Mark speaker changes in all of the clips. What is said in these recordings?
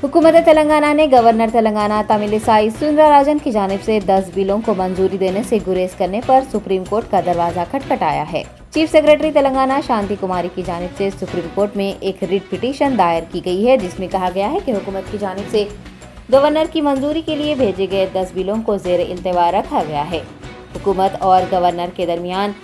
Speaker 1: हुकूमत तेलंगाना ने गवर्नर तेलंगाना तमिलिसाई सुंदरराजन की जानिब से 10 बिलों को मंजूरी देने से गुरेज करने पर सुप्रीम कोर्ट का दरवाजा खटखटाया है। चीफ सेक्रेटरी तेलंगाना शांति कुमारी की जानिब से सुप्रीम कोर्ट में एक रिट पिटीशन दायर की गई है, जिसमें कहा गया है कि हुकूमत की जानिब से गवर्नर की मंजूरी के लिए भेजे गए 10 बिलों को ज़ेर इल्तिवा रखा गया है। हुकूमत और गवर्नर के दरमियान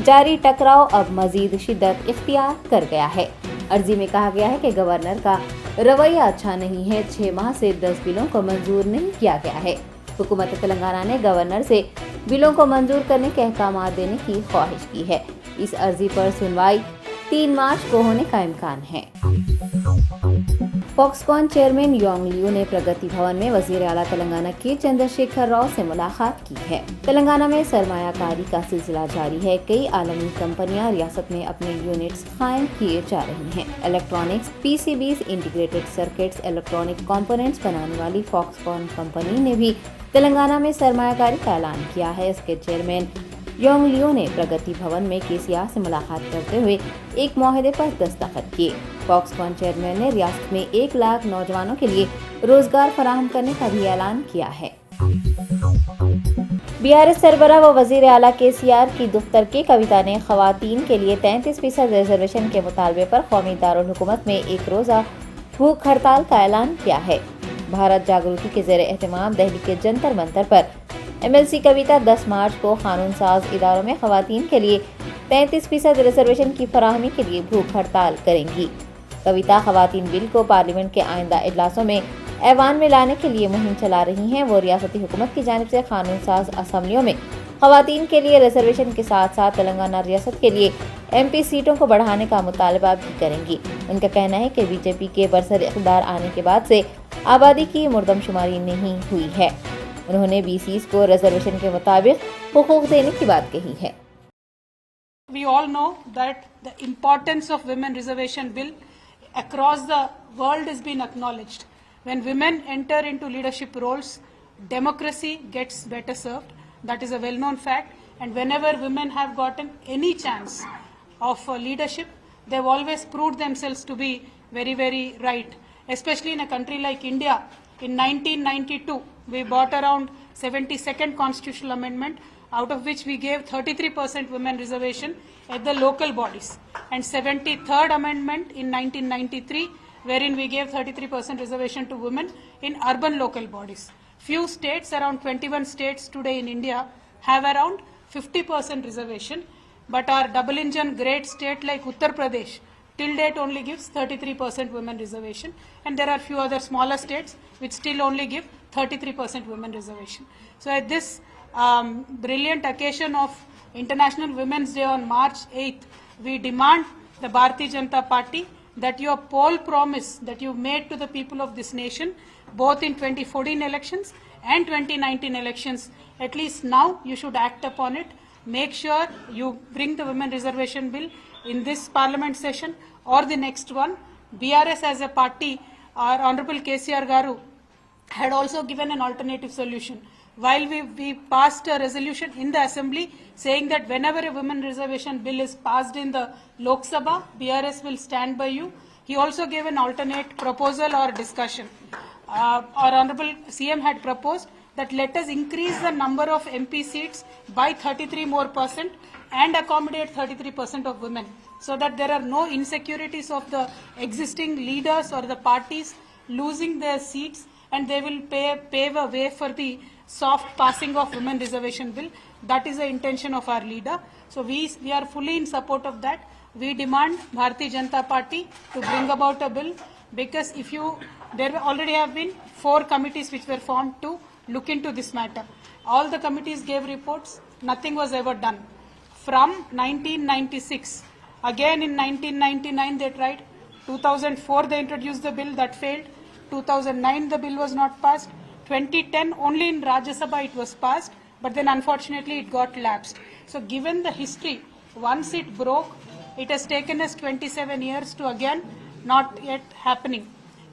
Speaker 1: जारी टकराव अब मजीद शिद्दत इख्तियार कर गया है। अर्जी में कहा गया है कि गवर्नर का रवैया अच्छा नहीं है। 6 माह से 10 बिलों को मंजूर नहीं किया गया है। हुकूमत तेलंगाना ने गवर्नर से बिलों को मंजूर करने के अहकाम देने की ख्वाहिश की है। इस अर्जी पर सुनवाई 3 मार्च को होने का इम्कान है। फॉक्सकॉन चेयरमैन योंग लियो ने प्रगति भवन में वजीर आला तेलंगाना के चंद्रशेखर राव से मुलाकात की है। तेलंगाना में सरमायाकारी का सिलसिला जारी है। कई आलमी कंपनियां रियासत में अपने यूनिट्स कायम किए जा रही हैं। Electronics, PCBs, integrated circuits, electronic components बनाने वाली फॉक्सकॉन कंपनी ने भी तेलंगाना में सरमायाकारी का ऐलान किया है। इसके चेयरमैन योंग लियो ने प्रगति भवन में केसीआर से मुलाकात करते हुए एक मुआहदे पर दस्तखत किए। फॉक्सकॉन चेयरमैन ने रियासत में 1 लाख नौजवानों के लिए रोजगार फराहम करने का भी ऐलान किया है। बीआरएस सरबराह व वजीर आला केसीआर की दफ्तर की कविता ने खवातीन के लिए 33% रिजर्वेशन के मुतालबे पर कौमी दारुल हुकूमत में एक रोजा भूख हड़ताल का ऐलान किया है। भारत जागृति के ज़ेर एहतमाम दिल्ली के जंतर मंतर पर एमएलसी कविता 10 मार्च को कानून साज इदारों में खवातीन के लिए 33% रिजर्वेशन की फराहमी के लिए भूख हड़ताल करेंगी। कविता खवातीन बिल को पार्लियामेंट के आइंदा इजलासों में ऐवान में लाने के लिए मुहिम चला रही हैं। वो रियासती हुकूमत की जानिब से कानून साज असम्बलियों में खवातीन के लिए रिजर्वेशन के साथ साथ तेलंगाना रियासत के लिए एमपी सीटों को बढ़ाने का मुतालबा भी करेंगी। उनका कहना है कि बीजेपी के बरसर इक़्तिदार आने के बाद से आबादी की मुर्दमशुमारी नहीं हुई है। उन्होंने बीसीज को रिजर्वेशन के मुताबिक हुकूक देने की बात कही है।
Speaker 2: We all know that the importance of women reservation bill across the world has been acknowledged. When women enter into leadership roles, democracy gets better served. That is a well-known fact. And whenever women have gotten any chance of leadership, they've always proved themselves to be very, very right. Especially in a country like India, in 1992, we brought around 72nd constitutional amendment, out of which we gave 33% women reservation at the local bodies, and 73rd amendment in 1993, wherein we gave 33% reservation to women in urban local bodies. Few states, around 21 states today in India, have around 50% reservation, but our double engine great state like Uttar Pradesh till date only gives 33% women reservation, and there are few other smaller states which still only give 33% women reservation. So at this brilliant occasion of International Women's Day on March 8th, we demand the Bharatiya Janata Party that your poll promise that you made to the people of this nation, both in 2014 elections and 2019 elections, at least now you should act upon it. Make sure you bring the women reservation bill in this parliament session or the next one. BRS as a party, our Honorable KCR Garu had also given an alternative solution. While we passed a resolution in the assembly saying that whenever a women reservation bill is passed in the Lok Sabha, BRS will stand by you. He also gave an alternate proposal or discussion. Our Honorable CM had proposed that let us increase the number of MP seats by 33% and accommodate 33% of women, so that there are no insecurities of the existing leaders or the parties losing their seats, and they will pave a way for the soft passing of women reservation bill. That is the intention of our leader. So we are fully in support of that. We demand Bharatiya Janata Party to bring about a bill, because there already have been 4 committees which were formed to look into this matter. All the committees gave reports. Nothing was ever done. From 1996, again in 1999 they tried. 2004 they introduced the bill, that failed. 2009 the bill was not passed. 2010 only in Rajya Sabha it was passed, but then unfortunately it got lapsed. So given the history, once it broke, it has taken us 27 years to again not yet happening.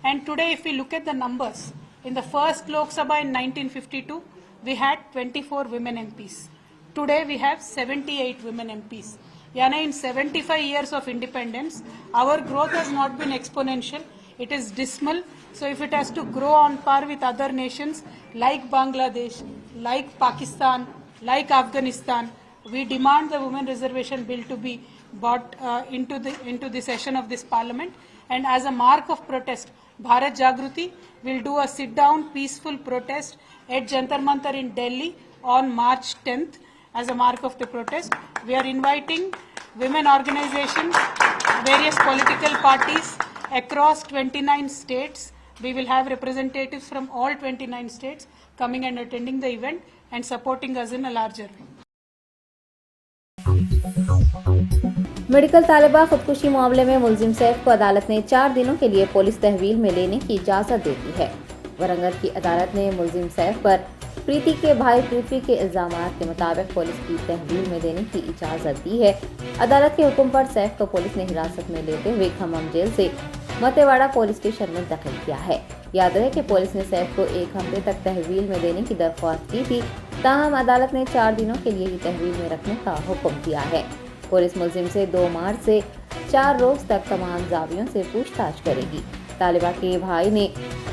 Speaker 2: And today if we look at the numbers, in the first Lok Sabha in 1952, we had 24 women MPs. Today we have 78 women MPs. Yani in 75 years of independence, our growth has not been exponential. it is dismal. So if it has to grow on par with other nations like Bangladesh, like Pakistan, like Afghanistan, we demand the Women Reservation Bill to be brought into the session of this Parliament. And as a mark of protest, Bharat Jagruti will do a sit-down peaceful protest at Jantar Mantar in Delhi on March 10th as a mark of the protest. We are inviting women organizations, various political parties across 29 states. We will have representatives from all 29 states coming and attending the event and supporting us in a larger way.
Speaker 1: Medical तालिबा खुदकुशी मामले में मुलजिम सैफ को अदालत ने 4 दिनों के लिए पुलिस तहवील में लेने की इजाज़त दे दी है। वरंगल की अदालत ने मुलजिम सैफ पर प्रीति के भाई पृथ्वी के इल्जामात के मुताबिक पुलिस की तहवील में देने की इजाज़त दी है। अदालत के हुक्म पर सैफ को पुलिस ने हिरासत में लेते हुए खम्मम जेल से मतेवाड़ा पुलिस स्टेशन में दाखिल किया है। याद रहे कि पुलिस ने सैफ को 1 हफ्ते तक तहवील में देने की दरख्वास्त की थी, ताहम अदालत ने 4 दिनों के लिए ही तहवील में रखने का हुक्म दिया है। पुलिस मुलजिम से 2 मार्च से 4 रोज तक तमाम जावियों से पूछताछ करेगी। तालिबा के भाई ने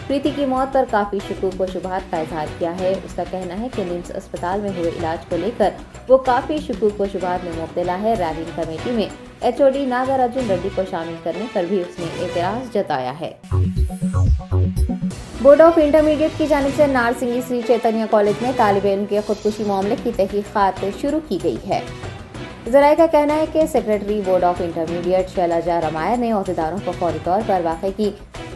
Speaker 1: प्रीति की मौत पर काफ़ी शकूक व शुबहात का इजहार किया है। उसका कहना है कि निम्स अस्पताल में हुए इलाज को लेकर वो काफ़ी शकूक व शुबहात में मुब्तला है। रैगिंग कमेटी में HOD नागार्जुन रेड्डी को शामिल करने पर भी उसने एतराज़ जताया है। बोर्ड ऑफ इंटरमीडिएट की जानिब से नारसिंगी श्री चैतन्य कॉलेज में तालिब इल्म के खुदकुशी मामले की तहकीकात शुरू की गई है। ज़राए का कहना है कि secretary board of intermediate Shailaja Ramaiyer ने अहदेदारों को फौरी तौर पर वाक़े की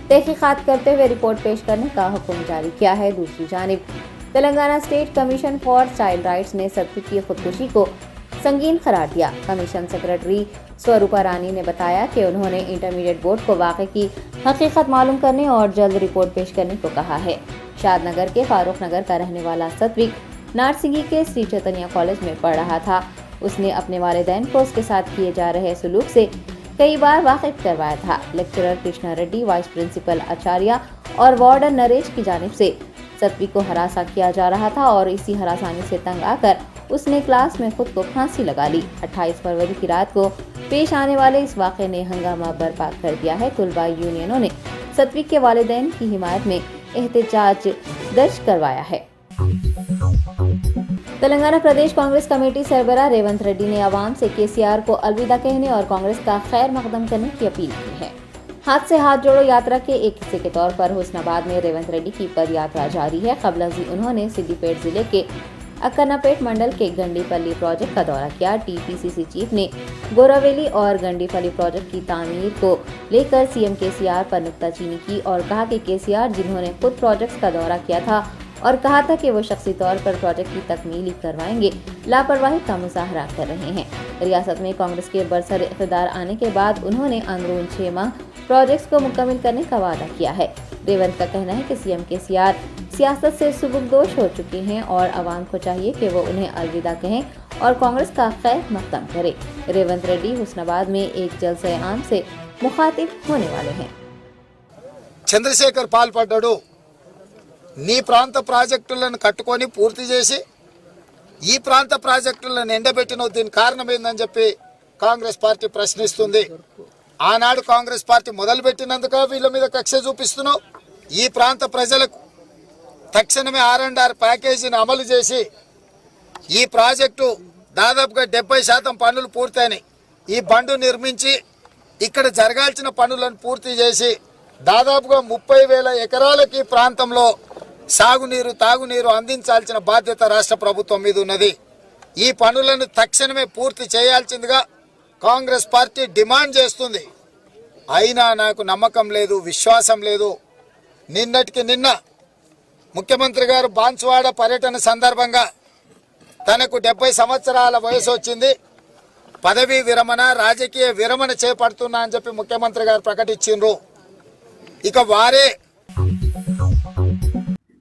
Speaker 1: तहकीकात करते हुए रिपोर्ट पेश करने का हुक्म जारी किया है। दूसरी जानिब Telangana state commission for child rights ने सदफी की खुदकुशी को संगीन करार दिया। कमीशन सेक्रेटरी स्वरूपा रानी ने बताया कि उन्होंने इंटरमीडिएट बोर्ड को वाक़े की हकीकत मालूम करने और जल्द रिपोर्ट पेश करने को कहा है। शादनगर के फारूक नगर का रहने वाला सत्विक नारसिंगी के श्री चैतन्य कॉलेज में पढ़ रहा था। उसने अपने वालिदैन को उसके साथ किए जा रहे सलूक से कई बार वाकिफ करवाया था। Lecturer Krishna Reddy, vice principal Acharya और वार्डन नरेश की जानिब से सत्वी को हरासा किया जा रहा था और इसी हरासानी से तंग आकर उसने क्लास में खुद को फांसी लगा ली। 28 फरवरी की रात को पेश आने वाले इस वाक़े ने हंगामा बर्पा कर दिया है। तुलबा यूनियनों ने सत्वी के वालिदैन की हिमायत में एहतजाज दर्ज करवाया है। तेलंगाना प्रदेश कांग्रेस कमेटी सरबराह रेवंत रेड्डी ने आवाम से KCR को अलविदा कहने और कांग्रेस का खैर मकदम करने की अपील की है। हाथ से हाथ जोड़ो यात्रा के एक हिस्से के तौर पर हुस्नाबाद में रेवंत रेड्डी की पद यात्रा जारी है। कबलजी उन्होंने सिद्दीपेट जिले के अक्कनापेट मंडल के गंडीपल्ली प्रोजेक्ट का दौरा किया। TPCC चीफ ने गोरावेली और गंडीपल्ली प्रोजेक्ट की तामीर को लेकर CM KCR पर नुक्ताचीनी की और कहा कि KCR जिन्होंने खुद प्रोजेक्ट्स का दौरा किया था और कहा था कि वो शख्सी तौर पर प्रोजेक्ट की तकमील करवाएंगे, लापरवाही का मुजाहरा कर रहे हैं। रियासत में कांग्रेस के बरसर इक़्तिदार आने के बाद उन्होंने अंदरून 6 माह प्रोजेक्ट्स को मुकम्मल करने का वादा किया है। रेवंत का कहना है कि CM KCR सियासत से सुबुकदोश हो चुके हैं और आवाम को चाहिए कि वो उन्हें अलविदा कहें और कांग्रेस का खैर मकदम करे। रेवंत रेड्डी हुस्नाबाद में एक जलसे आम से मुखातिब होने वाले हैं।
Speaker 3: చంద్రశేఖర్ పాల్పడ్డాడు నీ ప్రాంత ప్రాజెక్టులను కట్టుకొని పూర్తి చేసి ఈ ప్రాంత ప్రాజెక్టులను ఎండబెట్టిన దీనికి కారణం ఏందని చెప్పి కాంగ్రెస్ పార్టీ ప్రశ్నిస్తుంది. ఆనాడు కాంగ్రెస్ పార్టీ మొదలుపెట్టినందుక వీళ్ళ మీద కక్ష చూపిస్తున్నావు. ఈ ప్రాంత ప్రజలకు తక్షణమే R&R ప్యాకేజీని అమలు చేసి ఈ ప్రాజెక్టు దాదాపుగా 70% పనులు పూర్తయినాయి. ఈ బండు నిర్మించి ఇక్కడ జరగాల్సిన పనులను పూర్తి చేసి దాదాపుగా 30,000 ఎకరాలకి ప్రాంతంలో సాగునీరు తాగునీరు అందించాల్సిన బాధ్యత రాష్ట్ర ప్రభుత్వం మీద ఉన్నది. ఈ పనులను తక్షణమే పూర్తి చేయాల్సిందిగా కాంగ్రెస్ పార్టీ డిమాండ్ చేస్తుంది. అయినా నాకు నమ్మకం లేదు, విశ్వాసం లేదు. నిన్నటికి నిన్న ముఖ్యమంత్రి గారు బాన్సువాడ పర్యటన సందర్భంగా తనకు 70 సంవత్సరాల వయసు వచ్చింది, పదవీ విరమణ రాజకీయ విరమణ చేపడుతున్నా అని చెప్పి ముఖ్యమంత్రి గారు ప్రకటించిండ్రు. ఇక వారే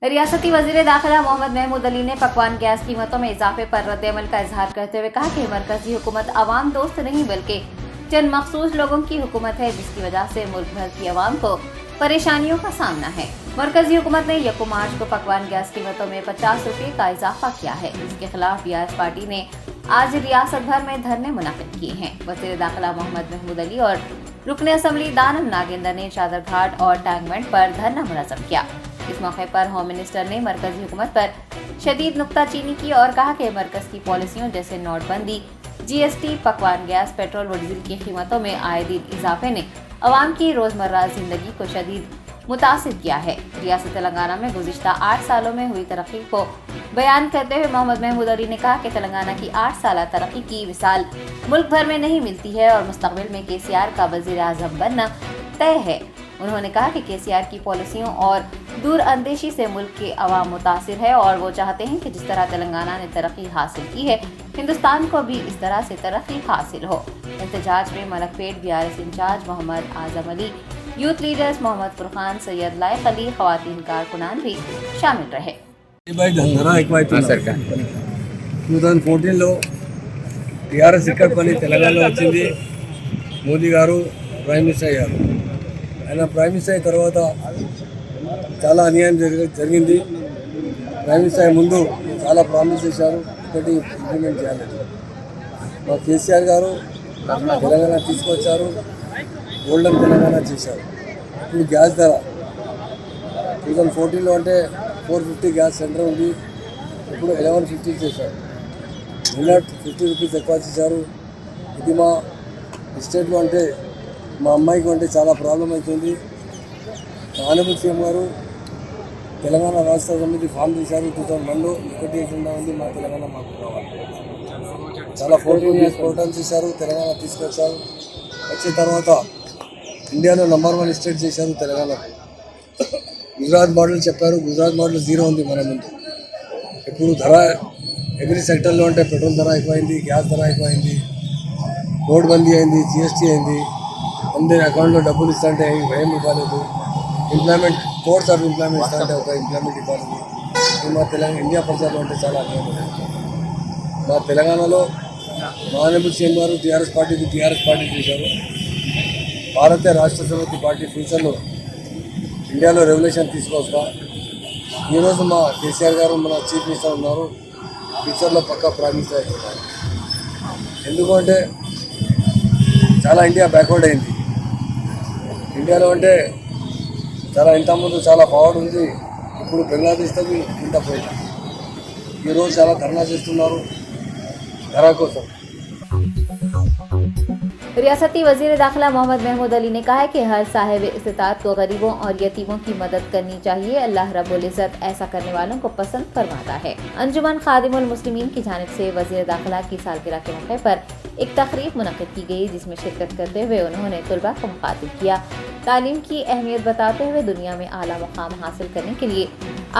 Speaker 1: रियासती वजीर दाखिला मोहम्मद महमूद अली ने पकवान गैस कीमतों में इजाफे पर रद्द-ए-अमल का इजहार करते हुए कहा कि मरकजी हुकूमत आवाम दोस्त नहीं बल्कि चंद मखसूस लोगों की हुकूमत है, जिसकी वजह से मुल्क भर की आवाम को परेशानियों का सामना है। मरकजी हुकूमत ने 1 मार्च को पकवान गैस कीमतों में 50 रुपये का इजाफा किया है, जिसके खिलाफ BRS पार्टी ने आज रियासत भर में धरने मुनाकिद किए हैं। वजीर दाखिला मोहम्मद महमूद अली और रुकन असम्बली दानम नागेंद्र ने चादर घाट और टैंकबंड पर धरना मुनज़्ज़म किया। इस मौके पर होम मिनिस्टर ने मरकजी हुकूमत पर शदीद नुक्ताचीनी की और कहा कि मरकज की पॉलिसियों जैसे नोटबंदी, GST, पकवान गैस, पेट्रोल व डीजल की कीमतों में आए दिन इजाफे ने अवाम की रोजमर्रा जिंदगी को शदीद मुतासिर किया है। रियासत तेलंगाना में गुज़िश्ता 8 सालों में हुई तरक्की को बयान करते हुए मोहम्मद महमूद अली ने कहा कि तेलंगाना की 8 साल तरक्की की मिसाल मुल्क भर में नहीं मिलती है और मुस्तकबिल में KCR का वज़ीर आज़म बनना तय है। उन्होंने कहा कि KCR की पॉलिसियों और दूर अंदेशी से मुल्क के अवाम मुतासिर है और वो चाहते हैं कि जिस तरह तेलंगाना ने तरक्की हासिल की है, हिंदुस्तान को भी इस तरह से तरक्की हासिल हो। एहतजाज में Malakpet BRS in charge Mohammad Azam Ali, youth leaders Mohammad Furqan, Syed लायक अली, खवातीन कारकुनान भी शामिल रहे।
Speaker 4: 2014లో టీఆర్ఎస్ ఇక్కడ పని తెలంగాణలో వచ్చింది. మోదీ గారు ప్రైమ్ మినిస్టర్ అయ్యారు. ఆయన ప్రైమ్ మినిస్టర్ అయిన తర్వాత చాలా అన్యాయం జరిగింది. ప్రైమ్ మినిస్టర్ అయ్యే ముందు చాలా ప్రామిస్ చేశారు, ఒకటి ఇంప్లిమెంట్ చేయాలి. మా KCR గారు తెలంగాణ తీసుకొచ్చారు, గోల్డెన్ తెలంగాణ చేశారు. ఇప్పుడు గ్యాస్ ధర 2014లో అంటే 450 గ్యాస్ సెంటర్ ఉంది, ఇప్పుడు 1150 చేశారు. మినిట్ 50 రూపీస్ ఎక్కువ చేశారు. ఇది మా స్టేట్లో అంటే మా అమ్మాయికి అంటే చాలా ప్రాబ్లం అవుతుంది. ఆనరబుల్ CM గారు తెలంగాణ రాష్ట్ర సమితి ఫామ్ చేశారు 2001లో. ఒకటి ఎజెండా ఉంది, మా తెలంగాణ మాకు కావాలి. చాలా 14 ఇయర్స్ ప్రోగ్రామ్ చేశారు, తెలంగాణ తీసుకొచ్చారు. వచ్చిన తర్వాత ఇండియాలో నంబర్ 1 స్టేట్ చేశారు తెలంగాణ. గుజరాత్ మోడల్ చెప్పారు, గుజరాత్ మోడల్ 0 ఉంది మన ముందు. ఇప్పుడు ధర ఎవ్రీ సెక్టర్లో అంటే పెట్రోల్ ధర ఎక్కువైంది, గ్యాస్ ధర ఎక్కువైంది, నోట్బందీ అయింది, GST అయింది. అందరి అకౌంట్లో డబ్బులు ఇస్తుంటే ఏం ఇవ్వలేదు. ఎంప్లాయ్మెంట్ కోర్స్ ఆఫ్ ఎంప్లాయ్మెంట్ ఇస్తుంటే ఒక ఎంప్లాయ్మెంట్ ఇవ్వలేదు. ఇది మా ఇండియా ప్రజల్లో అంటే చాలా అన్యాయం ఉంది. మా తెలంగాణలో మానవుడు CM గారు టీఆర్ఎస్ పార్టీ చేశారు. భారతీయ రాష్ట్ర సమితి పార్టీ ఫ్యూచర్లో ఇండియాలో రెవల్యూషన్ తీసుకొస్తా. ఈరోజు మా KCR గారు మన చీఫ్ మినిస్టర్ ఉన్నారు, ఫ్యూచర్లో పక్కా ప్రైమ్ మినిస్టర్ అవుతున్నారు. ఎందుకంటే చాలా ఇండియా బ్యాక్వర్డ్ అయింది. ఇండియాలో అంటే చాలా ఇంతకుముందు చాలా ఫార్వర్డ్ ఉంది, ఇప్పుడు బంగ్లాదేశ్తో ఇంత పోయింది. ఈరోజు చాలా ధర్నా చేస్తున్నారు ధర కోసం.
Speaker 1: रियासती वजीर दाखिला मोहम्मद महमूद अली ने कहा है कि हर साहिब इस्तिताअत को गरीबों और यतीमों की मदद करनी चाहिए। अल्लाह रब्बुल इज़्ज़त ऐसा करने वालों को पसंद फरमाता है। अंजुमन खादिमुल मुस्लिमीन की जानिब से वजीर दाखिला की सालगिरह के मौके पर एक तकरीब मुनक़िद की गई, जिसमें शिरकत करते हुए उन्होंने तलबा को मुखातिब किया। तालीम की अहमियत बताते हुए दुनिया में आला मुकाम हासिल करने के लिए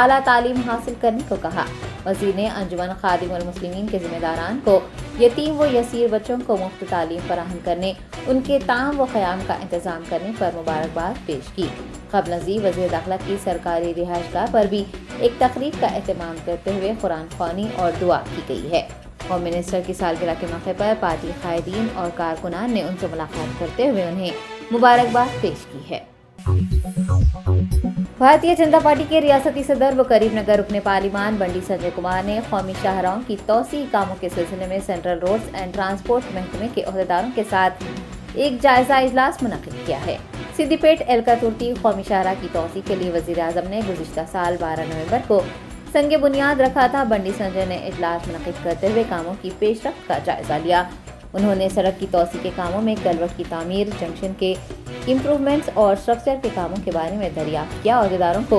Speaker 1: आला तालीम हासिल करने को कहा। वज़ीर ने अंजुमन खादिमुल मुस्लिमीन के ज़िम्मेदारान को यतीम व यसीर बच्चों को मुफ्त तालीम फराहम करने, उनके ताम व क़याम का इंतज़ाम करने पर मुबारकबाद पेश की। क़ब्ल नज़ीर वज़ीर दाखिला की सरकारी रिहाइशगाह पर भी एक तकरीब का एहतमाम करते हुए कुरान ख़वानी और दुआ की गई है। होम मिनिस्टर की सालगिरह के मौके पर पार्टी कायदीन और कारकुनान ने उनसे मुलाकात करते हुए उन्हें मुबारकबाद पेश की है। भारतीय जनता पार्टी के रियासती सदर व करीमनगर रुकने पार्लिमान बंडी संजय कुमार ने कौमी शाहराहों की तोसी कामों के सिलसिले में सेंट्रल रोड्स एंड ट्रांसपोर्ट महकमे के अहदेदारों के साथ एक जायजा इजलास मुनक़िद किया है। सिद्दीपेट एलका तुर्ती कौमी शाहराह की तोसी के लिए वज़ीर आज़म ने गुज़िश्ता साल 12 नवंबर को संग बुनियाद रखा था। बंडी संजय ने इजलास मुनक़िद करते हुए कामों की पेशरफ्त का जायजा लिया। उन्होंने सड़क की तोसी के कामों में कलवट की तामीर, जंक्शन के इम्प्रूवमेंट्स और स्ट्रक्चर के कामों के बारे में दरियाफ्त किया। अहदेदारों को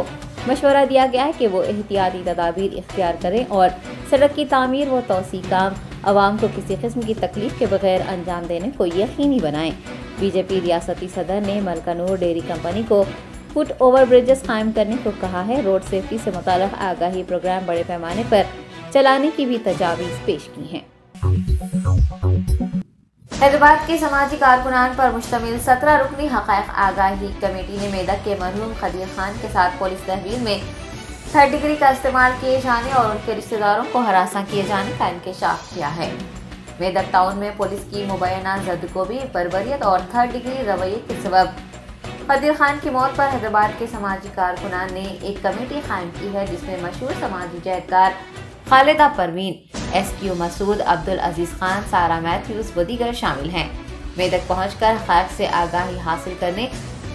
Speaker 1: मशवरा दिया गया है कि वो एहतियाती तदाबीर इख्तियार करें और सड़क की तामीर व तोसी काम आवाम को किसी किस्म की तकलीफ के बगैर अंजाम देने को यकीनी बनाएं। BJP रियासती सदर ने मलकानूर डेयरी कंपनी को फुट ओवर ब्रिजेस कायम करने को कहा है। रोड सेफ्टी से मुताल्लिक़ आगाही प्रोग्राम बड़े पैमाने पर चलाने की भी तजावीज़ पेश की हैं। हैदराबाद के समाजी कारकुनान पर मुश्तमिल 17 रुकनी हक़ाइक़ आगाही कमेटी ने मेदक के मरहूम खदीर खान के साथ पुलिस तहवील में 3rd डिग्री का इस्तेमाल किए जाने और उनके रिश्तेदारों को हरासा किए जाने का इंकशाफ किया है। मेदक टाउन में पुलिस की मुबैना ज़दकोबी, बर्बरियत और 3rd डिग्री रवैये के सबब खदीर खान की मौत पर हैदराबाद के समाजी कारकुनान ने एक कमेटी कायम की है, जिसमें मशहूर समाजी जहदकार खालिदा परवीन, SQ मसूद, अब्दुल अजीज खान, सारा मैथ्यूज व दीगर शामिल हैं। میدک پہنچ کر حقائق سے آگاہی حاصل کرنے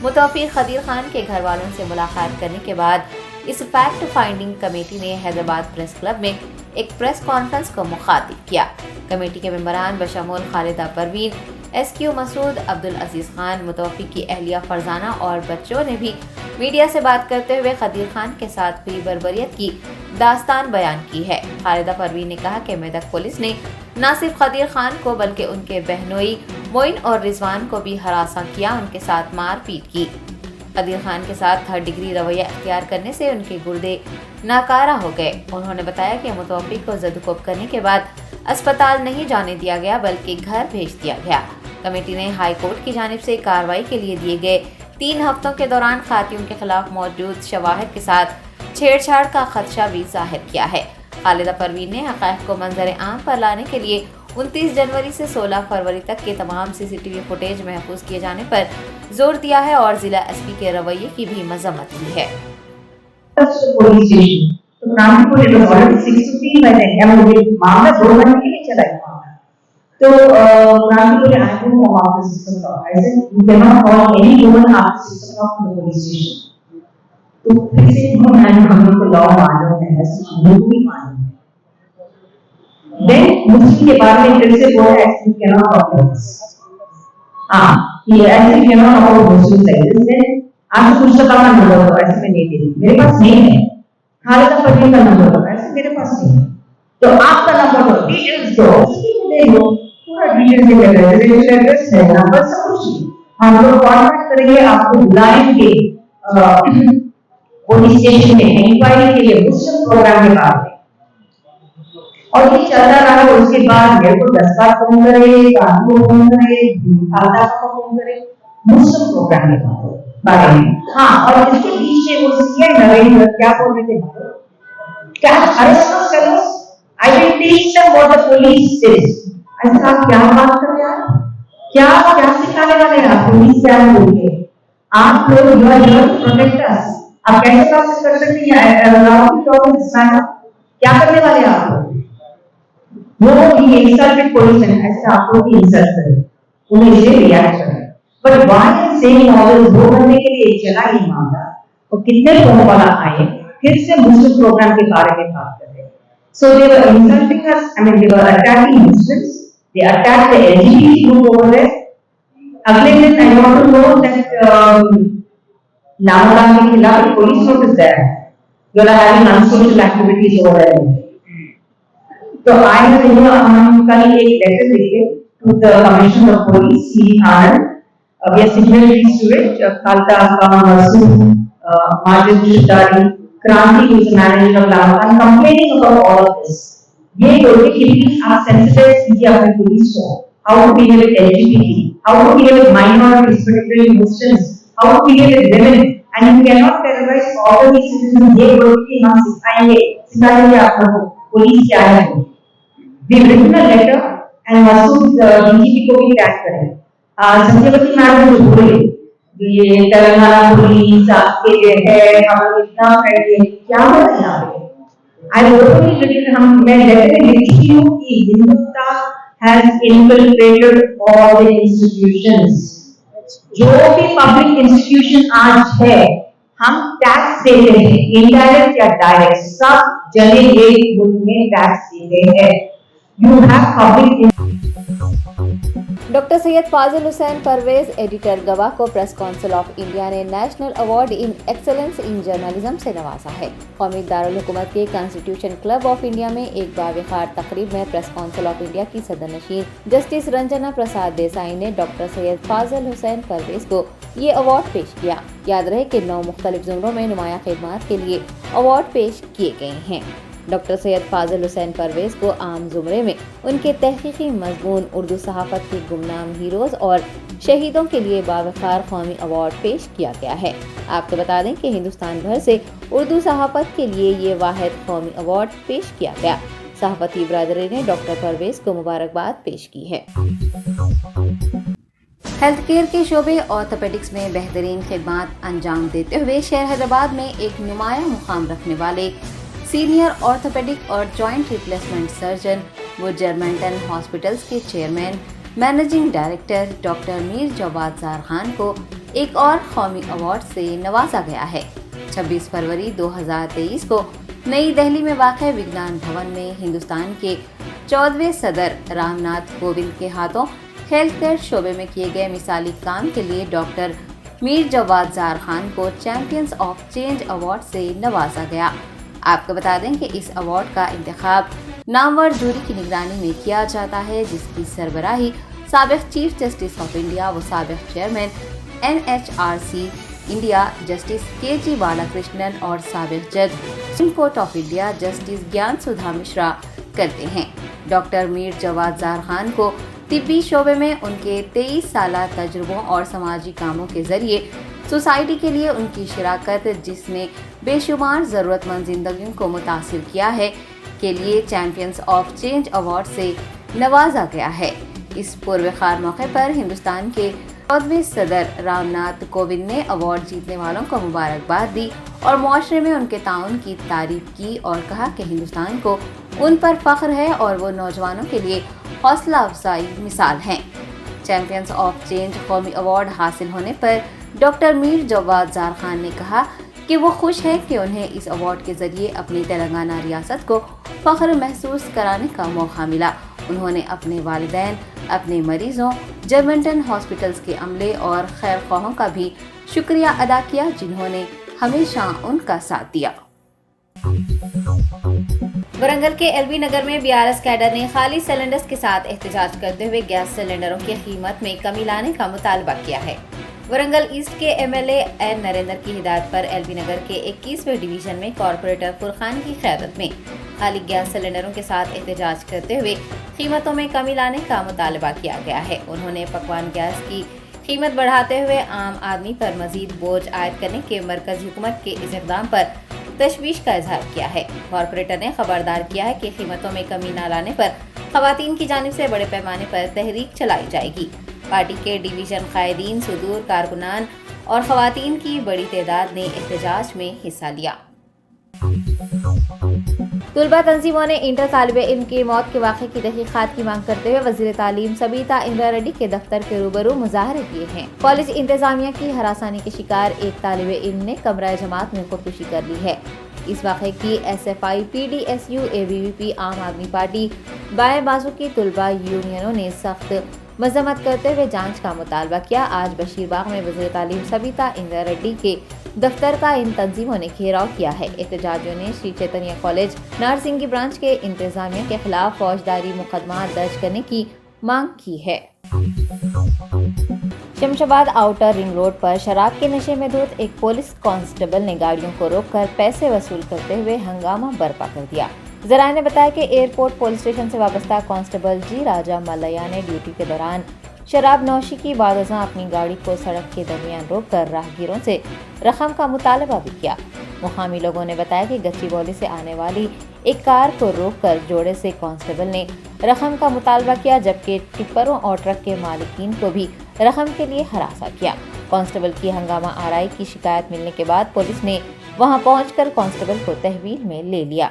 Speaker 1: متوفی خدیر خان کے گھر والوں سے ملاقات کرنے کے بعد اس فیکٹ فائنڈنگ کمیٹی نے حیدرآباد پریس کلب میں ایک پریس کانفرنس کو مخاطب کیا۔ کمیٹی کے ممبران بشمول خالدہ پروین، ایس کیو مسعود، عبدالعزیز خان، متوفی کی اہلیہ فرزانہ اور بچوں نے بھی میڈیا سے بات کرتے ہوئے خدیر خان کے ساتھ ہوئی بربریت کی داستان بیان کی ہے۔ خالدہ پروین نے کہا کہ میدک پولیس نے نہ صرف خدیر خان کو بلکہ ان کے بہنوئی معین اور رضوان کو بھی ہراساں کیا، ان کے ساتھ مار پیٹ کی۔ خدیر خان کے ساتھ 3rd ڈگری رویہ اختیار کرنے سے ان کے گردے ناکارہ ہو گئے۔ انہوں نے بتایا کہ متوفی کو زدوکوب کرنے کے بعد اسپتال نہیں جانے دیا گیا بلکہ گھر بھیج دیا گیا۔ کمیٹی نے ہائی کورٹ کی جانب سے کارروائی کے لیے دیے گئے 3 ہفتوں کے دوران خاتون کے خلاف موجود شواہد کے ساتھ چھیڑ چھاڑ کا خدشہ بھی ظاہر کیا ہے۔ خالدہ پروین نے حقائق کو منظر عام پر لانے کے لیے 29 جنوری سے 16 فروری تک کے تمام CCTV فوٹیج محفوظ کیے جانے پر زور دیا ہے اور ضلع SP کے رویے کی بھی مذمت کی ہے۔
Speaker 5: تو قرآن کے I don't know how the system works. I said you cannot call any woman after 6 o'clock to the police station. تو پھر سے ہم لوگ کو لا معلوم ہے، ایسے ہم لوگ بھی معلوم ہے۔ دین مسلم کے بارے میں پھر سے بولا ایسے cannot call police. یہ ایسے cannot call مسلم لائسنس ہے، آپ سے پوچھتا تھا نمبر تو ایسے میں نہیں دے رہی، میرے پاس نہیں ہے۔ خالدہ پروین کا نمبر تو ایسے میرے پاس نہیں ہے، تو آپ کا نمبر تو ڈیٹیلز دو، اس کی دے دو، پورا ڈیٹیلز دے دو، ریزیڈنشیل ایڈریس ہے، نمبر سب کچھ ہم لوگ کانٹیکٹ کریں گے، آپ کو بلائیں گے پولیس اسٹیشن میں انکوائری کے لیے مسلم پروگرام کے بارے میں۔ اور یہ چلتا رہا، اس کے بعد میرے کو 10 بار فون کرے، آپ کو فون کرے، خالدہ کو فون کرے، مسلم پروگرام کے بارے میں۔ ہاں، اور اس کے بیچ میں وہ سینئر نریندر کیا بول رہے تھے، کیا ارسٹ کرو، I will teach them what the police says. ایسا آپ کیا بات کر رہے ہیں، کیا سکھانے والے ہیں آپ پولیس سے؟ آپ بول کے آپ لوگ جو ہے پروٹیکٹ اس، آپ کیسے بات کر سکتے ہیں؟ کیا کرنے والے ہیں آپ لوگ؟ وہ یہ انسلٹ پولیس ہے، ایسے آپ لوگ بھی انسلٹ کریں، انہیں اسے ریئیکٹ کریں۔ بٹ وائی سیئنگ آل دس، وہ کرنے کے لیے چلا یہ معاملہ، اور کتنے فون والا آئے پھر سے مسلم پروگرام کے بارے میں بات کر رہے ہیں۔ So they were insulting us, I mean they were attacking Muslims, they attacked the LGBT group over there. Again then I want to know that Namadan ke khilaf police notice there. You are having unsocial activities over there. So I have hum kal ek letter likhe to the Commissioner of Police, C. Anand. We are signatories to it. Khalda Khan, Masood, Majid Shuddari, Kranti, who is the manager of Namadan, complaining about all of this. یہ لوگ کہ please آپ sensitise کیجیے اپنے police کو، how to behave with LGBT, how to behave with minorities, particularly Muslims, how to behave with women, and you cannot terrorize all of these citizens. یہ لوگ کہ ہم سکھائیں گے آپ کو پولیس کیا ہے۔ We written a letter and Masood DGP کو بھی ٹیگ کریں۔ سنجے وتی میڈم جو بولے یہ تلنگانہ پولیس آپ کے جو ہے ہم لوگ اتنا کریے، کیا ہو رہا ہے یہاں پہ؟ I openly written ہم میں لیٹر میں لکھی ہوں کہ Hindustan has infiltrated all the institutions. جو بھی پبلک انسٹیٹیوشن آج ہے ہم ٹیکس دیتے ہیں، انڈائریکٹ یا ڈائریکٹ، سب جنے ایک ملک میں ٹیکس دیتے ہیں۔ You have public
Speaker 1: doctor Syed Fazil Hussain Pervez editor گواہ کو پریس کونسل آف انڈیا نے national award in excellence in journalism سے نوازا ہے۔ قومی دارالحکومت کے کانسٹیٹیوشن کلب آف انڈیا میں ایک باوقار تقریب میں پریس کونسل آف انڈیا کی صدر نشین جسٹس رنجنا پرساد دیسائی نے ڈاکٹر سید فاضل حسین پرویز کو یہ ایوارڈ پیش کیا۔ یاد رہے کہ 9 مختلف زمروں میں نمایاں خدمات کے لیے ایوارڈ پیش کیے گئے ہیں۔ ڈاکٹر سید فاضل حسین پرویز کو عام زمرے میں ان کے تحقیقی مضمون، اردو صحافت کی گمنام ہیروز اور شہیدوں کے لیے باوقار قومی ایوارڈ پیش کیا گیا ہے۔ آپ کو بتا دیں کہ ہندوستان بھر سے اردو صحافت کے لیے یہ واحد قومی ایوارڈ پیش کیا گیا۔ صحافتی برادری نے ڈاکٹر پرویز کو مبارکباد پیش کی ہے۔ ہیلتھ کیئر کے شعبے آرتھوپیڈکس میں بہترین خدمات انجام دیتے ہوئے شہر حیدرآباد میں ایک نمایاں مقام رکھنے والے سینئر آرتھوپیڈک اور جوائنٹ ریپلیسمنٹ سرجن وہ جرمنٹن ہاسپٹلز کے chairman managing director doctor Mir Jawad Zar Khan को एक और कौमी अवार्ड से नवाजा गया है। 26 फरवरी 2023 को नई दिल्ली में वाक़ विज्ञान भवन में हिंदुस्तान के 14वें सदर रामनाथ कोविंद के हाथों हेल्थ केयर शोबे में किए गए मिसाली काम के लिए डॉक्टर मीर जवाद जार खान को चैंपियंस ऑफ चेंज अवार्ड से नवाजा गया। आपको बता दें कि इस अवार्ड का इंतखाब नामवर जूरी की निगरानी में किया जाता है, जिसकी सरबराही साबिक चीफ जस्टिस ऑफ इंडिया व साबिक chairman NHRC India justice KG Balakrishnan और साबिक जज supreme court of India justice ज्ञान सुधा मिश्रा करते हैं। डॉक्टर मीर जवाद जार खान को तिब्बी शोबे में उनके 23 साला तजुर्बों और समाजी कामों के जरिए सोसाइटी के लिए उनकी शिराकत, जिसने बेशुमार ज़रूरतमंद जिंदगियों को मुतासिर किया है, के लिए चैंपियंस ऑफ चेंज अवार्ड से नवाजा गया है। इस पूर्वखार मौके पर हिंदुस्तान के 14वें सदर रामनाथ कोविंद ने अवार्ड जीतने वालों को मुबारकबाद दी और मुआशरे में उनके ताउन की तारीफ की और कहा कि हिंदुस्तान को उन पर फख्र है और वो नौजवानों के लिए हौसला अफजाई मिसाल हैं। चैंपियंस ऑफ चेंज कौमी अवार्ड हासिल होने पर डॉक्टर मीर जवाद जार खान ने कहा कि वो खुश है कि उन्हें इस अवार्ड के जरिए अपनी तेलंगाना रियासत को फख्र महसूस कराने का मौका मिला। उन्होंने अपने वालिदैन, अपने मरीजों, जर्मनटन हॉस्पिटल्स के अमले और खैर ख्वाहों का भी शुक्रिया अदा किया, जिन्होंने हमेशा उनका साथ दिया। वरंगल के LB नगर में BRS कैडर ने खाली सिलेंडर्स के साथ एहतजाज करते हुए गैस सिलेंडरों की कीमत में कमी लाने का मुतालबा किया है। वरंगल ईस्ट के MLA N नरेंद्र की हिदायत पर LB नगर के 21वें डिवीजन में कॉरपोरेटर फुरखान की क़यादत में खाली गैस सिलेंडरों के साथ एहतजाज करते हुए कीमतों में कमी लाने का मुतालबा किया गया है। उन्होंने पकवान गैस की कीमत बढ़ाते हुए आम आदमी पर मजीद बोझ आयद करने के मरकजी हुकूमत के इस इक़दाम पर तशवीश का इजहार किया है। कॉरपोरेटर ने खबरदार किया है कि कीमतों में कमी न लाने पर खवातीन की जानिब से बड़े पैमाने पर तहरीक चलाई जाएगी। पार्टी के डिवीजन कायदीन, सुदूर कारकुनान और खवातीन की बड़ी तादाद ने एहतजाज में हिस्सा लिया। तुलबा तंजीमों ने इंटर तालिबे इल्म की मौत के वाक़े की तहकीकात की मांग करते हुए वज़ीर तालीम सबीता इंदिरा रेड्डी के दफ्तर के रूबरू मुजाहरे किए हैं। कॉलेज इंतजामिया की हरासानी के शिकार एक तालिबे इल्म ने कमरा जमात में खुदकुशी कर ली है। इस वाक़े की SFI, PDSU, ABVP, आम आदमी पार्टी, बाएं बाजू की तुलबा यूनियनों ने सख्त मजम्मत करते हुए जांच का मुतालबा किया। आज बशीरबाग में वज़ीर तालीम सबीता इंदिरा रेड्डी के दफ्तर का इन तंजीमों ने घेराव किया है। एहतजाजियों ने श्री चैतन्य कॉलेज नारसिंगी ब्रांच के इंतजामिया के खिलाफ फौजदारी मुकदमा दर्ज करने की मांग की है। शमशाबाद आउटर रिंग रोड पर शराब के नशे में धुत एक पुलिस कांस्टेबल ने गाड़ियों को रोककर पैसे वसूल करते हुए हंगामा बर्पा कर दिया। ज़राए ने बताया कि एयरपोर्ट पुलिस स्टेशन से वाबस्ता कांस्टेबल जी राजा मल्लैया ने ड्यूटी के दौरान शराब नौशी की बादशाह अपनी गाड़ी को सड़क के दरमियान रोककर राहगीरों से रकम का मुतालबा भी किया। मुकामी लोगों ने बताया कि गच्चीबौली से आने वाली एक कार को रोककर जोड़े से कांस्टेबल ने रकम का मुतालबा किया, जबकि टिप्परों और ट्रक के मालिकीन को भी रकम के लिए हरासा किया। कांस्टेबल की हंगामा आराई की शिकायत मिलने के बाद पुलिस ने वहां पहुंचकर कांस्टेबल को तहवील में ले लिया।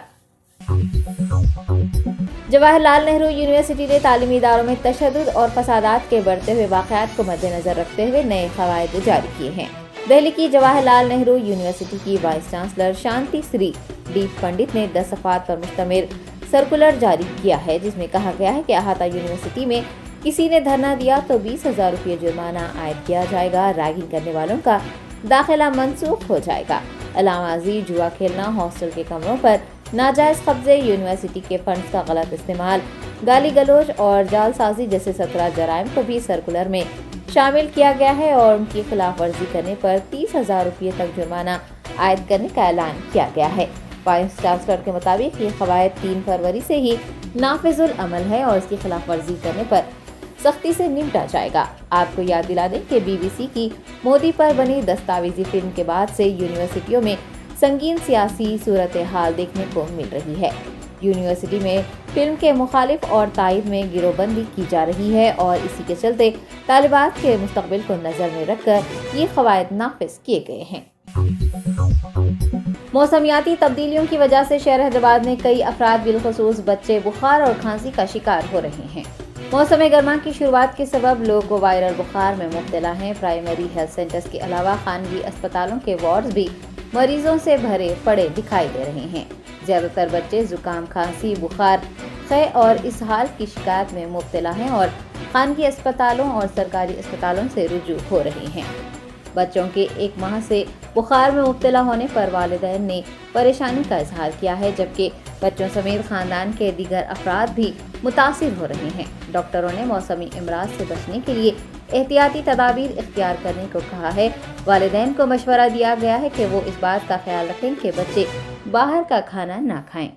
Speaker 1: जवाहरलाल नेहरू यूनिवर्सिटी ने तालीमी इदारों में तशद्दुद और फसादात के बढ़ते हुए वाक़यात को मद्देनजर रखते हुए नए क़वायद जारी किए हैं। दिल्ली की जवाहरलाल नेहरू यूनिवर्सिटी की वाइस चांसलर शांति श्री डी पंडित ने 10 सफ़हात पर मुश्तमिल सर्कुलर जारी किया है, जिसमें कहा गया है कि अहाता यूनिवर्सिटी में किसी ने धरना दिया तो 20,000 रुपये जुर्माना आयद किया जाएगा। रैगिंग करने वालों का दाखिला मनसूख हो जाएगा। अलामाजी, जुआ खेलना, हॉस्टल के कमरों पर नाजायज़ कब्जे, यूनिवर्सिटी के फंड्स का गलत इस्तेमाल, गाली गलौज और जालसाजी जैसे 17 जराइम को भी सर्कुलर में शामिल किया गया है और उनकी खिलाफ वर्जी करने पर 30,000 रुपये तक जुर्माना आयद करने का ऐलान किया गया है। वाइस चांसलर के मुताबिक ये क़वायद 3 फरवरी से ही नाफिजुल अमल है और इसकी खिलाफ वर्जी करने पर सख्ती से निपटा जाएगा। आपको याद दिला दें कि BBC की मोदी पर बनी दस्तावेजी फिल्म के बाद से यूनिवर्सिटियों में संगीन सियासी सूरत हाल देखने को मिल रही है। यूनिवर्सिटी में फिल्म के मुखालिफ और तायद में गिरोहबंदी की जा रही है और इसी के चलते तालिबात के मुस्तकबिल को नजर में रखकर ये क़वायद नाफिज किए गए हैं। मौसमियाती तब्दीलियों की वजह से शहर हैदराबाद में कई अफराद बिलखुसूस बच्चे बुखार और खांसी का शिकार हो रहे हैं। मौसम गर्मा की शुरुआत के सबब लोग वायरल बुखार में मुब्तला हैं। प्राइमरी हेल्थ सेंटर्स के अलावा खानगी अस्पतालों के वार्ड्स भी मरीजों से भरे पड़े दिखाई दे रहे हैं। ज़्यादातर बच्चे जुकाम, खांसी, बुखार, खे और इसहाल की शिकायत में मुब्तला हैं और खानगी अस्पतालों और सरकारी अस्पतालों से रुजू हो रहे हैं। बच्चों के 1 माह से बुखार में मुब्तला होने पर वालिदैन ने परेशानी का इजहार किया है, जबकि बच्चों समेत खानदान के दीगर अफराद भी मुतासिर हो रहे हैं। डॉक्टरों ने मौसमी अमराज से बचने के लिए एहतियाती तदाबीर इख्तियार करने को कहा है। वालिदैन को मशवरा दिया गया है कि वो इस बात का ख्याल रखें कि बच्चे बाहर का खाना ना खाएं।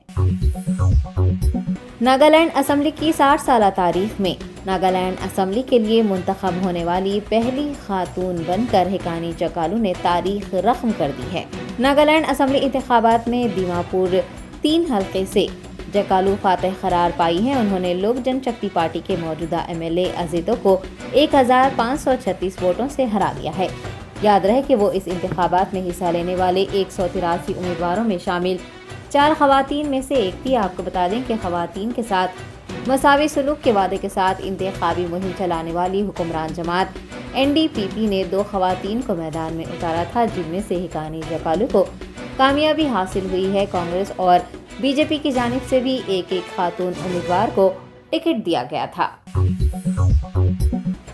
Speaker 1: नागालैंड असम्बली की 60 साला तारीख में नागालैंड असम्बली के लिए मुंतखब होने वाली पहली खातून बनकर हिकानी जकालू ने तारीख रकम कर दी है। नागालैंड असम्बली इंतखाबात में दीमापुर 3 हल्के से जकालू फातह करार पाई हैं। उन्होंने लोक जनशक्ति पार्टी के मौजूदा MLA अजीतो को 1536 वोटों से हरा दिया है। याद रहे कि वो इस इंतखाबात में हिस्सा लेने वाले 183 उम्मीदवारों में शामिल 4 खवातीन में से एक थी। आपको बता दें कि खवातीन के साथ मसावी सलूक के वादे के साथ इंतखाबी मुहिम चलाने वाली हुक्मरान जमात NDPP ने 2 खवातीन को मैदान में उतारा था, जिनमें से हिकानी जकालू को कामयाबी हासिल हुई है। कांग्रेस और BJP की जानिब से भी एक खातून उम्मीदवार को टिकट दिया गया था।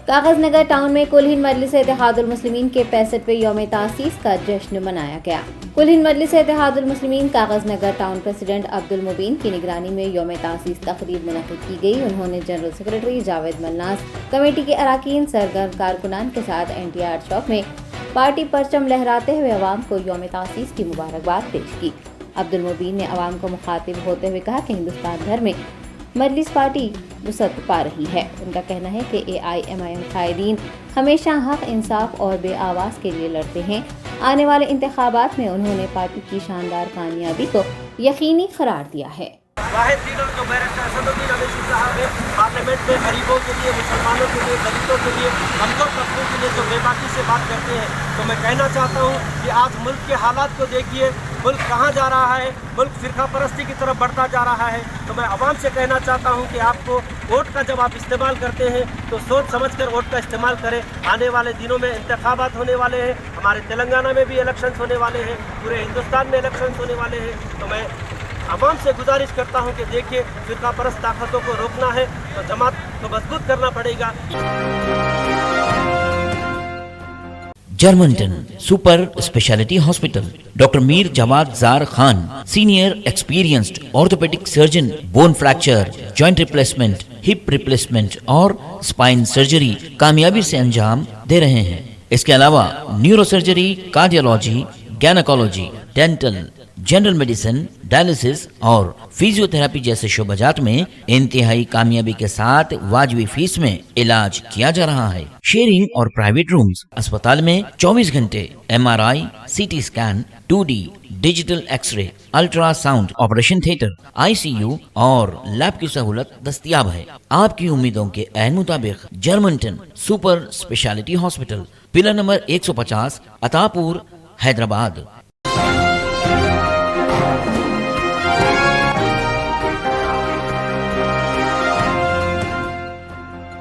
Speaker 1: कागजनगर टाउन में कुल हिंद मजलिस इत्तेहादुल मुस्लिमीन के 65वें यौम तासीस का जश्न मनाया गया। कुल हिंद मजलिस इत्तेहादुल मुस्लिमीन कागजनगर टाउन प्रेसिडेंट अब्दुल मुबीन की निगरानी में यौम तासीस तकरीब मुनक्किद की गई। उन्होंने general secretary Javed Mannas, committee के अराकीन, सरगर्म कारकुनान के साथ NTR चौक में पार्टी परचम लहराते हुए अवाम को यौम तासीस की मुबारकबाद पेश की। अब्दुल मुबीन ने अवाम को मुखातिब होते हुए कहा कि हिंदुस्तान भर में मजलिस पार्टी वसअत पा रही है। उनका कहना है कि AIMIM कायदीन हमेशा हक, इंसाफ और बे आवाज़ के लिए लड़ते हैं। आने वाले इंतखाबात में उन्होंने पार्टी की शानदार कामयाबी को यकीनी करार दिया है।
Speaker 6: वाहिद लीडर जो बैरिस्टर असदुद्दीन अवैसी साहब है, पार्लियामेंट में गरीबों के लिए, मुसलमानों के लिए, दलितों के लिए, कमजोर तबकों के लिए जो बेबाकी से बात करते हैं, तो मैं कहना चाहता हूँ कि आज मुल्क के हालात को देखिए, मुल्क कहाँ जा रहा है, मुल्क फिरका परस्ती की तरफ बढ़ता जा रहा है। तो मैं आवाम से कहना चाहता हूँ कि आपको वोट का जब आप इस्तेमाल करते हैं तो सोच समझ कर वोट का इस्तेमाल करें। आने वाले दिनों में इंतखाबात होने वाले हैं, हमारे तेलंगाना में भी इलेक्शंस होने वाले हैं, पूरे हिंदुस्तान में इलेक्शंस होने वाले हैं। तो मैं अवाम से गुजारिश करता हूं कि देखिए, फिरका परस्त ताकतों को रोकना है तो जमात को मजबूत करना पड़ेगा।
Speaker 7: जर्मनटन super speciality hospital, doctor Mir Jawad Zar Khan, senior experienced orthopaedic surgeon, bone fracture, joint replacement, hip replacement और स्पाइन सर्जरी कामयाबी से अंजाम दे रहे हैं। इसके अलावा neuro surgery, cardiology, gynaecology, dental, general medicine, dialysis और फिजियोथेरेपी जैसे शोबाजात में इंतहाई कामयाबी के साथ वाजबी फीस में इलाज किया जा रहा है। शेयरिंग और प्राइवेट रूम्स, अस्पताल में 24 घंटे MRI, CT scan, 2D digital x ray, ultrasound, operation theatre, ICU और लैब की सहूलत दस्तयाब है। आपकी उम्मीदों के ऐन मुताबिक Germanton super speciality hospital, pillar number 150, Attapur, Hyderabad.